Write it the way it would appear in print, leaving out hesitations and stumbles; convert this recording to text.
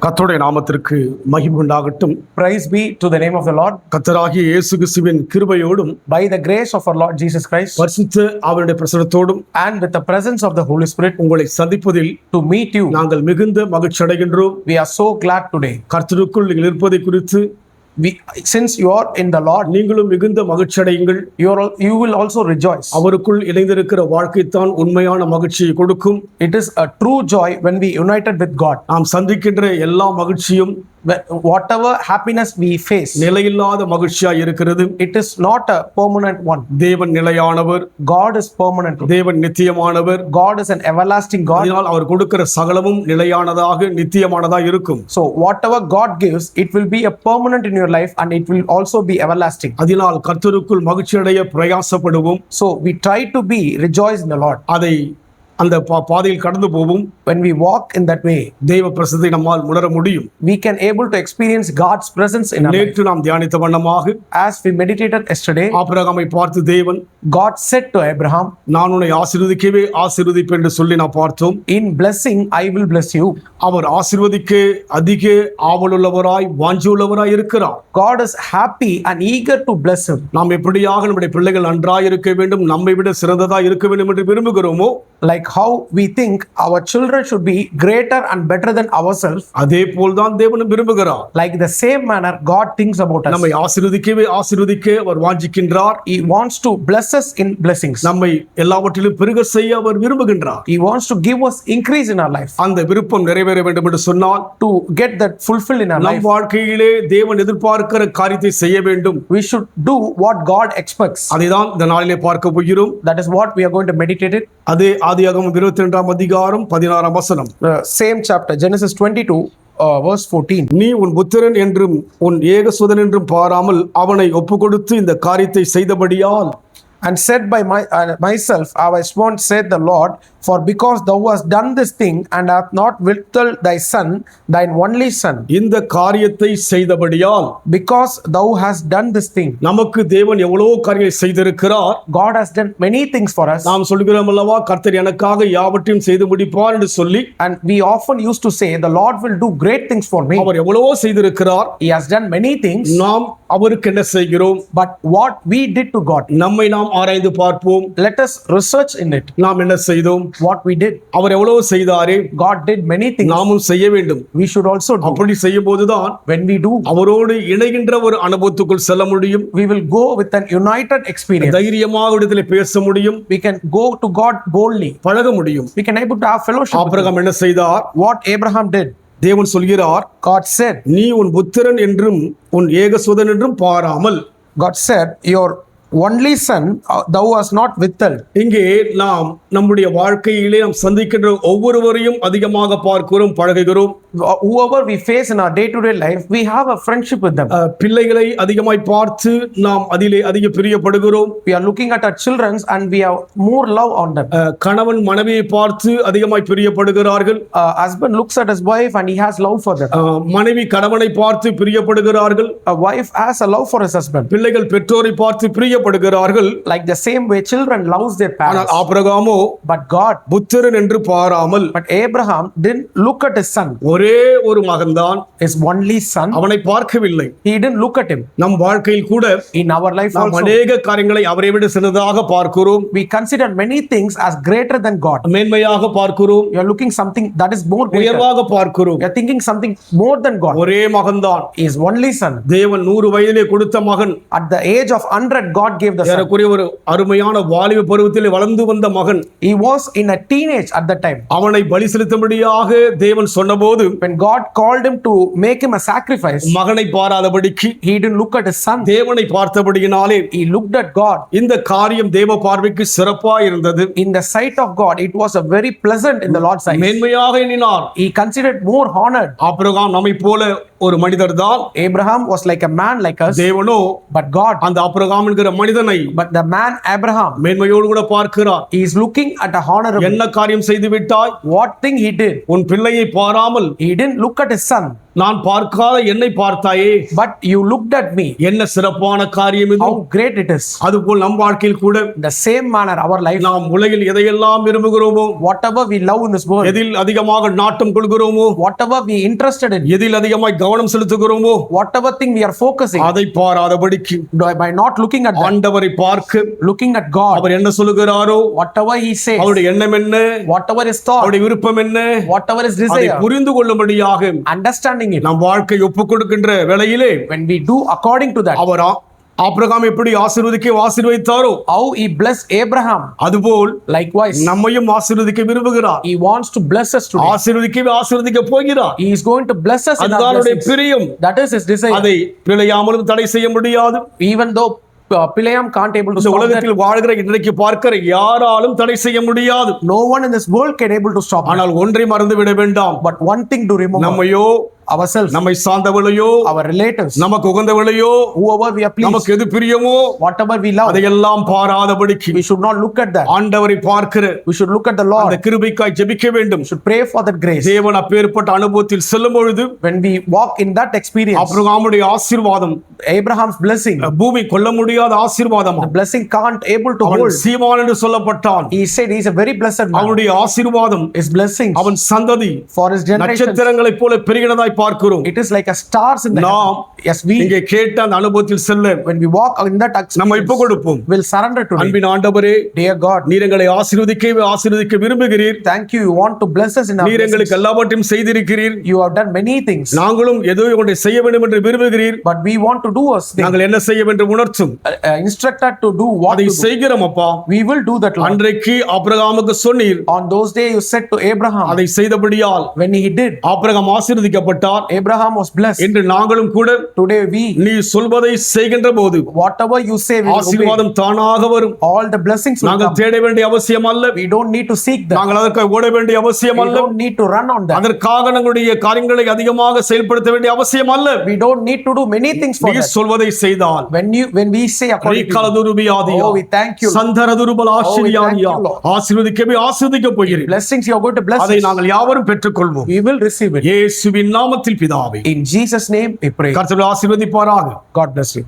கர்த்தருடைய நாமத்திற்கு மகிமை உண்டாகட்டும். Praise be to the name of the Lord. கர்த்தராகிய இயேசு கிறிஸ்துவின் கிருபையோடும் By the grace of our Lord Jesus Christ பரிசுத்த ஆவியுடைய பிரசன்னத்தோடும் and with the presence of the Holy Spirit உங்களை சந்திப்பதில் to meet you, நாங்கள் மிகுந்த மகிழ்ச்சி அடைகின்றோம். we are so glad today. கர்த்தருக்குள் நீங்கள் இருப்பதை குறித்து Since you are in the Lord, நீங்களும் மிகுந்த மகிழ்ச்சி அடையுங்கள். you will also rejoice. அவருக்குள் இணைந்திருக்கிற வாழ்க்கைத்தான் உண்மையான மகிழ்ச்சியை கொடுக்கும். It is a true joy when we united with God. நாம் சந்திக்கின்ற எல்லா மகிழ்ச்சியும் Whatever happiness we face, நிலையில்லாத மகிழ்ச்சியாய் இருக்கிறது. it is not a permanent one. தேவன் நிலையானவர், God is permanent. தேவன் நித்தியமானவர். God is an everlasting God. அதனால் அவர் கொடுக்கிற சகலமும் நிலையானதாக நித்தியமானதாக இருக்கும். So whatever God gives, it will be a permanent in your life and it will also be everlasting. அதனால் கர்த்தருக்குள் மகிழ்ச்சி அடைய பிரயாசப்படுவோம். So we try to be rejoice in the Lord. அதை அந்த பாதையில் கடந்து போவோம். When we walk in that way, தேவ பிரசன்னத்தை நம்மால் உணர முடியும். we can able to experience God's presence in our life. நேற்று நாம் தியானித்த வண்ணமாக As we meditated yesterday, ஆபிரகாமை பார்த்து தேவன் God said to Abraham, நான் உன்னை ஆசீர்வதிக்கவே ஆசீர்வதிப்பேன் என்று சொல்லி நாம் பார்த்தோம். in blessing I will bless you. அவர் ஆசீர்வதிக்க அதிக ஆவலுள்ளவராய் வாஞ்சியுள்ளவராய் இருக்கிறார். God is happy and eager to bless him. நாம் எப்படியாக நம்முடைய பிள்ளைகள் நன்றாய் இருக்க வேண்டும், நம்மை விட சிறந்ததாய் இருக்க வேண்டும் என்று விரும்புகிறோமோ, Like how we think our children should be greater and better than ourselves, அதே போல்தான் தேவனும் விரும்புகிறார். like the same manner God thinks about us. நம்மை ஆசீர்வதிக்கவே ஆசீர்வதிக்க அவர் வாஞ்சிக்கின்றார். He wants to bless us in blessings. நம்மை எல்லாவற்றிலும் பெருக செய்ய அவர் விரும்புகின்றார். He wants to give us increase in our life. அந்த விருப்பம் நிறைவேற வேண்டும் என்று சொன்னால், To get that fulfilled in our நம் life, வாழ்க்கையிலே தேவன் எதிர்பார்க்கிற காரியத்தை செய்ய வேண்டும். we should do what God expects. அதைதான் இந்த நாளிலே பார்க்க போகிறோம். That is what we are going to meditate it. அதே ஆதியாகமம் 22ஆம் அதிகாரம் 16ஆம் வசனம். Same chapter, Genesis 22, verse 14. நீ உன் புத்திரன் என்றும் உன் ஏகசுதன் என்றும் பாராமல் அவனை ஒப்புக்கொடுத்து இந்த காரியத்தை செய்தபடியால், And said by myself, I was sworn, said the Lord, for because thou hast done this thing and hath not withheld thy son, thine only son, இந்த காரியத்தை செய்தபடியால், because thou hast done this thing. நமக்கு தேவன் எவ்வளவு காரியங்களை செய்திருக்கிறார். God has done many things for us. நாம் சொல்கிறோம் அல்லவா, கர்த்தர் எனக்காக யாவற்றையும் செய்து முடிப்பார் என்று சொல்லி. And we often used to say, the Lord will do great things for me. அவர் எவ்வளவோ செய்திருக்கிறார். He has done many things. நாம் அவருக்கு என்ன செய்கிறோம்? But what we did to God, நம்மை நாம் ஆராய்ந்து பார்ப்போம். let us research in it. நாம் என்ன செய்தோம்? What we did. அவர் எவ்வளவு செய்தாரே, God did many things. நாமும் செய்ய வேண்டும். We should also do. அப்படி செய்யும் போதுதான் When we do, அவரோடு இணைகின்ற ஒரு அனுபவத்துக்குள் செல்ல முடியும். we will go with an united experience. தைரியமாக இடத்திலே பேச முடியும். We can go to God boldly. பழக முடியும். We can able to have fellowship with him. Abraham என்ன செய்தார்? What Abraham did, தேவன் சொல்கிறார், God said, நீ உன் புத்திரன் என்றும் உன் ஏகசுதன் என்றும் பாராமல். God said, your only son thou hast not withheld. இங்கே நாம் நம்முடைய வாழ்க்கையிலே நாம் சந்திக்கின்ற ஒவ்வொருவரையும் அதிகமாக பார்க்கிறோம், பழகுகிறோம். Whoever we face in our day-to-day life, we have a friendship with them. பிள்ளைகளை அதிகமாய் பார்த்து நாம் அதிலே அதிக பிரியப்படுகிறோம். We are looking at our children and we have more love on them. கணவன் மனைவியை பார்த்து அதிகமாய் பிரியப்படுகிறார்கள். Husband looks at his wife and he has love for them. மனைவி கணவனை பார்த்து பிரியப்படுகிறார்கள். A wife has a love for his husband. பிள்ளைகள் பெற்றோரை பார்த்து பிரியப்படுகிறார்கள். Like the same way children loves their ஆனால் parents. ஆபிரகாமோ But God, புத்திரன் என்று பாராமல், but Abraham didn't look at his son, ஒரே ஒரு மகன்தான், his only son. அவனை பார்க்கவில்லை. He didn't look at him. நம் வாழ்க்கையில் கூட In our life நாம் also, அநேக காரியங்களை அவரை விட சின்னதாக பார்க்கிறோம், we consider many things as greater than God. மேன்மையாக பார்க்கிறோம், You are looking something that is more greater. உயர்வாக பார்க்கிறோம். You are thinking something more than God. ஒரே மகன்தான், His only son. தேவன் 100 வயதிலே கொடுத்த மகன். At the age of 100, God gave the son. ஏறக்குறைய ஒரு அருமையான வாலிப பருவத்திலே வளர்ந்து வந்த மகன். He was in a teenage at that time. அவனை பலி செலுத்தும்படியாக தேவன் சொன்னபோது, When God called him to make him a sacrifice, மகனை பாராதபடிக்கு he didn't look at his son. தேவனை பார்த்தபடியினாலே He looked at God. இந்த காரியம் தேவ பார்வைக்கு சிறப்பா இருந்தது. In the sight of God, it was a very pleasant in the Lord's sight. மேன்மையாக எண்ணினார். He considered more honored. Abraham நம்மை போல ஒரு மனிதர் தான். Abraham was like a man like us. தேவனோ But God, அந்த ஆபிரகாம் என்கிற மனிதனை but the man Abraham, மேன்மையோடு கூட பார்க்கிறார். he is looking at a honorable. என்ன காரியம் செய்து விட்டாய்? What thing he did? உன் பிள்ளையை பாராமல் He didn't look at his son. நான் பார்க்காத என்னை பார்த்தாயே, but you looked at me. என்ன சிறப்பான காரியம் இது. How great it is. அதுபோல் நம் வாழ்க்கையில் கூட In the same manner, our life, நாம் உலகில் எதையெல்லாம் விரும்புகிறோமோ, whatever we love in this world, எதில் அதிகமாக நாட்டம் கொள்கிறோமோ, whatever we interested in, எதில் அதிகமாய் கவனம் செலுத்துகிறோமோ, whatever thing we are focusing, அதை பாராதபடிக்கு by not looking at that, ஆண்டவரை பார்க்க looking at God, அவர் என்ன சொல்லுகிறாரோ, whatever He says, அவருடைய எண்ணம் என்ன, whatever is thought, அவருடைய விருப்பம் என்ன, whatever is அதை desire, புரிந்து கொள்ளும்படியாக understanding it, நம் வாழ்க்கை ஒப்புக் கொடுக்கின்ற வேளையிலே when we do according to that, அவர் ஆபிரகாம் எப்படி ஆசீர்வதித்தாரோ, how He blessed Abraham, அதுபோல் likewise, நம்மையும் ஆசீர்வதிக்க விரும்புகிறார். He wants to bless us today. ஆசீர்வதிக்க போகிறார். He is going to bless us in our அதுதான் அவருடைய blessings. பிரியம். That is His desire. அதை பிழையாமலும் தடை செய்ய முடியாது. Even though Pilayam can't able to இந்த stop that, உலகத்தில் வாழ்கிற இன்றைக்கு பார்க்கிற யாராலும் தடை செய்ய முடியாது. no one in this world can able to stop that. ஆனால் ஒன்றை மறந்து விட வேண்டாம். But one thing to remember, நம்மையோ, ourselves, நம்மை சார்ந்தவளையோ, our relatives, நமக்கு உகந்தவளையோ, whoever we are pleased, நமக்கு எது பிரியமோ, whatever we love, அதையெல்லாம் பாராதபடிக்கு we should not look at that. ஆண்டவரை பார்க்கிற We should look at the அந்த Lord. கிருபைக்காய் ஜெபிக்க வேண்டும். We should pray for that grace. தேவன் அப்பேற்பட்ட அனுபவத்தில் செல்லும் பொழுது When we walk in that experience, ஆபிரகாமுடைய ஆசீர்வாதம் Abraham's blessing, பூமி கொள்ள முடியாத ஆசீர்வாதம். the blessing can't able to அவன் hold. சீமான் என்று சொல்லப்பட்டான். He said he is a very blessed man. அவனுடைய ஆசீர்வாதம், His blessings அவன் சந்ததி for his generations, நட்சத்திரங்களைப் போல பெருகினதாய் பார்க்கிறோம். it is like a stars in the நாம் heaven. Yes, we, இங்கே கேட்ட அந்த அனுபவத்தில் செல்ல when we walk in that நம்ம இப்ப experience, கொடுப்போம். will surrender to Him. அன்பின் ஆண்டவரே, Dear God, நீர் எங்களை ஆசீர்வதிக்க விரும்புகிறீர். thank you. You want to bless us in our நீர் blessings. எங்களுக்கு எல்லாவற்றையும் செய்திருக்கிறீர். You have done many things, நாங்களும் ஏதோ ஒன்றை செய்ய வேண்டும் என்று விரும்புகிறீர். but we want to do us thing. நாங்கள் என்ன செய்ய வேண்டும் உணர்த்தும். Instructed to do what அதை to do. செய்கிறோம் அப்பா. We will do that, Lord. அன்றைக்கு ஆபிரகாமுக்கு சொன்னீர், On those days you said to Abraham, அதை செய்தபடியால் when he did, ஆபிரகாம் ஆசீர்வதிக்கப்பட்டார். Abraham was blessed. என்று நாங்களும் கூட Today we, நீ சொல்வதை செய்கின்ற போது whatever you say, we will obey. ஆசீர்வாதம் தானாக வரும். All the blessings will நாங்கள் come. தேட வேண்டிய அவசியம் அல்ல. We don't need to seek them. நாங்கள் அதற்காக ஓட வேண்டிய அவசியம் We அல்ல. don't need to run on them. அதற்காக நம்முடைய காரியங்களை அதிகமாக செயல்படுத்த வேண்டிய அவசியம் அல்ல. We don't need to do many things for நீ that. சொல்வதை செய்தால் When we say according to you, ரீகாலதுருபியாதியா, oh, we thank you, Lord. சந்தரதுருபல ஆசீர்வாதியா, you, Lord. ஆசீர்வதிக்க போகிறீர். blessings you are going to bless அதை us, நாங்கள் யாவரும் பெற்றுக்கொள்வோம். we will receive it. இயேசுவின் நாமத்தில் பிதாவே. In Jesus' name we pray. கர்த்தர் ஆசீர்வதிப்பாராக. God bless you.